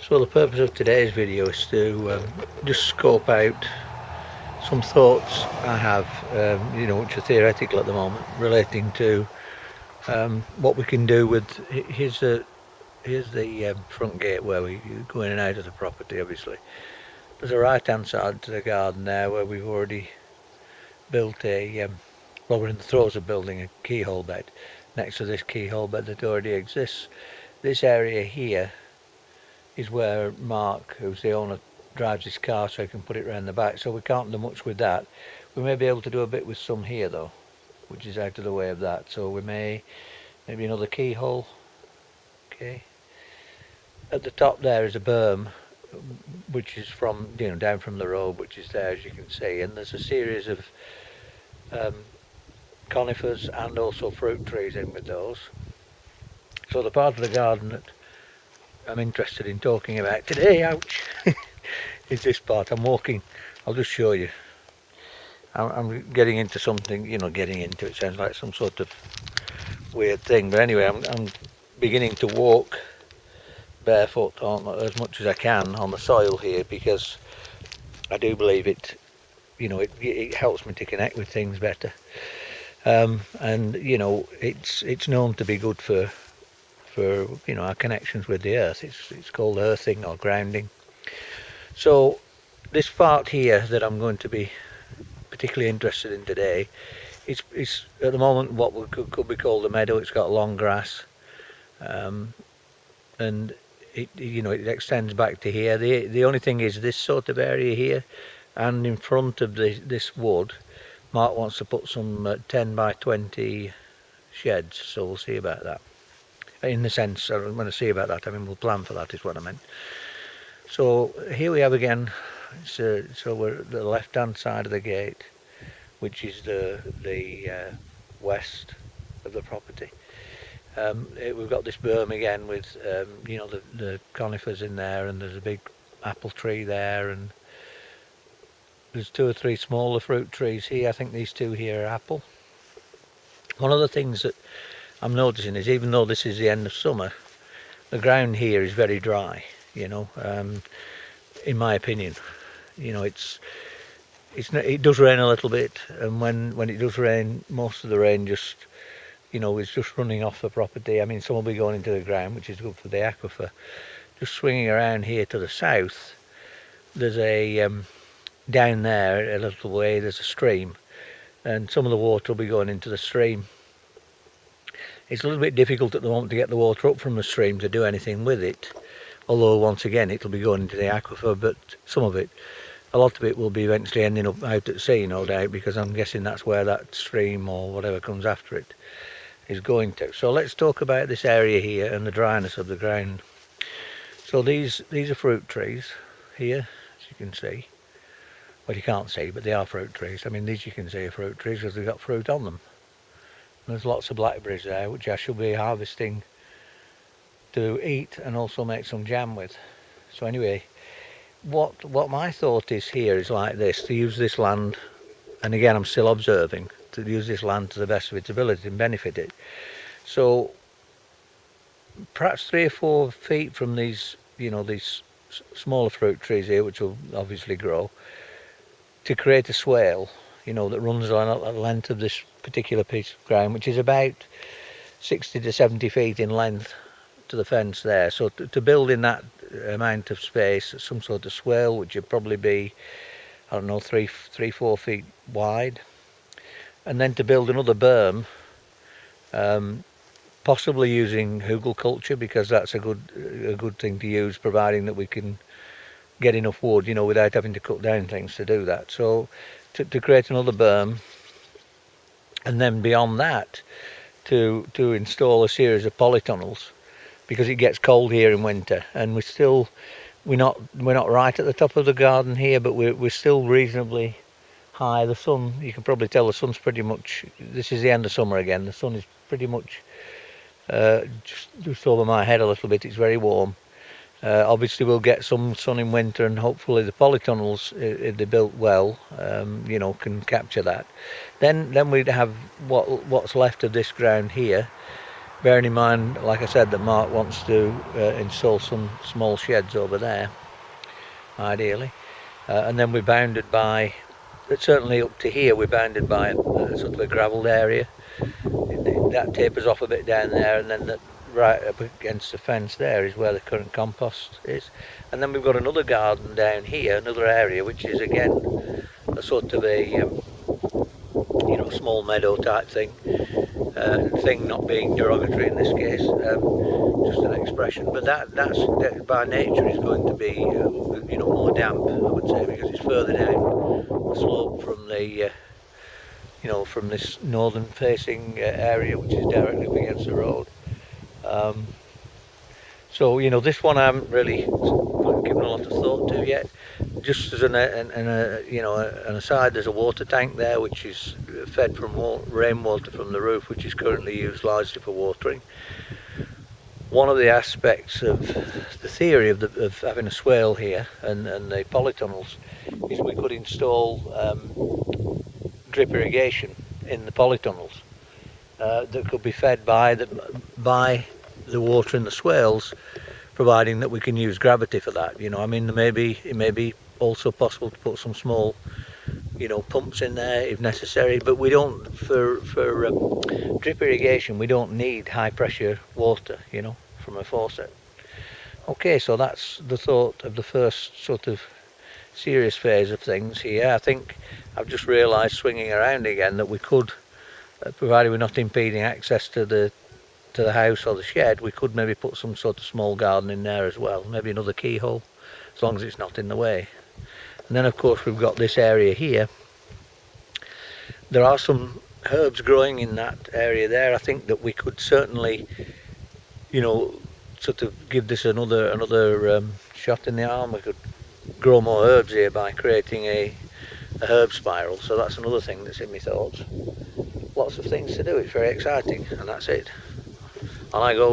So the purpose of today's video is to just scope out some thoughts I have, which are theoretical at the moment, relating to what we can do with. Here's the front gate where we go in and out of the property. Obviously, there's a right-hand side to the garden there where we've already built well, we're in the throes of building a keyhole bed next to this keyhole bed that already exists. This area here is where Mark, who's the owner, drives his car so he can put it around the back, so we can't do much with that. We may be able to do a bit with some here though, which is out of the way of that, so we maybe another keyhole. Okay, at the top there is a berm which is from down from the road, which is there, as you can see, and there's a series of conifers and also fruit trees in with those. So the part of the garden that I'm interested in talking about today, ouch, is this part. I'm walking, I'll just show you. I'm getting into something, getting into it sounds like some sort of weird thing, but anyway, I'm beginning to walk barefoot as much as I can on the soil here, because I do believe it helps me to connect with things better, and it's known to be good for our connections with the earth. It's called earthing or grounding. So this part here that I'm going to be particularly interested in today is at the moment what could be called a meadow. It's got long grass, and it extends back to here. The only thing is this sort of area here, and in front of this wood, Mark wants to put some 10 by 20 sheds, so we'll see about that. In the sense, when I see about that, I mean we'll plan for that is what I meant. So here we have again, so we're at the left hand side of the gate, which is the west of the property. We've got this berm again with the conifers in there, and there's a big apple tree there, and there's 2 or 3 smaller fruit trees here. I think these 2 here are apple. One of the things that I'm noticing is, even though this is the end of summer, the ground here is very dry, in my opinion. It does rain a little bit, and when it does rain, most of the rain just is just running off the property. I mean, some will be going into the ground, which is good for the aquifer. Just swinging around here to the south, there's down there a little way, there's a stream, and some of the water will be going into the stream. It's a little bit difficult at the moment to get the water up from the stream to do anything with it, although once again it'll be going into the aquifer, but a lot of it will be eventually ending up out at sea, no doubt, because I'm guessing that's where that stream or whatever comes after it is going to. So let's talk about this area here and the dryness of the ground. So these are fruit trees here, as you can see. Well, you can't see, but they are fruit trees. I mean, these you can see are fruit trees because they've got fruit on them. There's lots of blackberries there, which I shall be harvesting to eat and also make some jam with. So anyway, what my thought is here is like this: to use this land, and again I'm still observing, to use this land to the best of its ability and benefit it. So perhaps 3 or 4 feet from these smaller fruit trees here, which will obviously grow, to create a swale that runs along the length of this particular piece of ground, which is about 60 to 70 feet in length to the fence there. So to build in that amount of space some sort of swale, which would probably be, I don't know, 3-4 feet wide, and then to build another berm, possibly using hugelkultur, because that's a good thing to use, providing that we can get enough wood, without having to cut down things to do that. So to create another berm, and then beyond that to install a series of polytunnels, because it gets cold here in winter, and we're not right at the top of the garden here, but we're still reasonably high. The sun, you can probably tell the sun's pretty much, this is the end of summer again, the sun is pretty much just over my head a little bit. It's very warm. Obviously we'll get some sun in winter, and hopefully the polytunnels, if they're built well, can capture that. Then we'd have what's left of this ground here bearing in mind, like I said, that Mark wants to install some small sheds over there, ideally. And then we're bounded by, certainly up to here, we're bounded by sort of a gravelled area. That tapers off a bit down there, and then right up against the fence there is where the current compost is. And then we've got another garden down here, another area, which is again a sort of a small meadow type thing. Thing not being derogatory in this case, just an expression, but that by nature is going to be more damp, I would say, because it's further down the slope from the from this northern facing area, which is directly up against the road. So this one I haven't really given a lot of thought to yet. Just as an aside, there's a water tank there which is fed from rainwater from the roof, which is currently used largely for watering. One of the aspects of the theory of having a swale here and the polytunnels is we could install drip irrigation in the polytunnels that could be fed by the water in the swales, providing that we can use gravity for that. I mean, it may be also possible to put some small pumps in there if necessary, but we don't, for drip irrigation, we don't need high pressure water from a faucet. Okay, so that's the thought of the first sort of serious phase of things here. I think I've just realised, swinging around again, that we could, provided we're not impeding access to the house or the shed, we could maybe put some sort of small garden in there as well, maybe another keyhole, as long as it's not in the way. And then of course we've got this area here. There are some herbs growing in that area there. I think that we could certainly sort of give this another shot in the arm. We could grow more herbs here by creating a herb spiral, so that's another thing that's in my thoughts. Lots of things to do, it's very exciting, and that's it. On I go.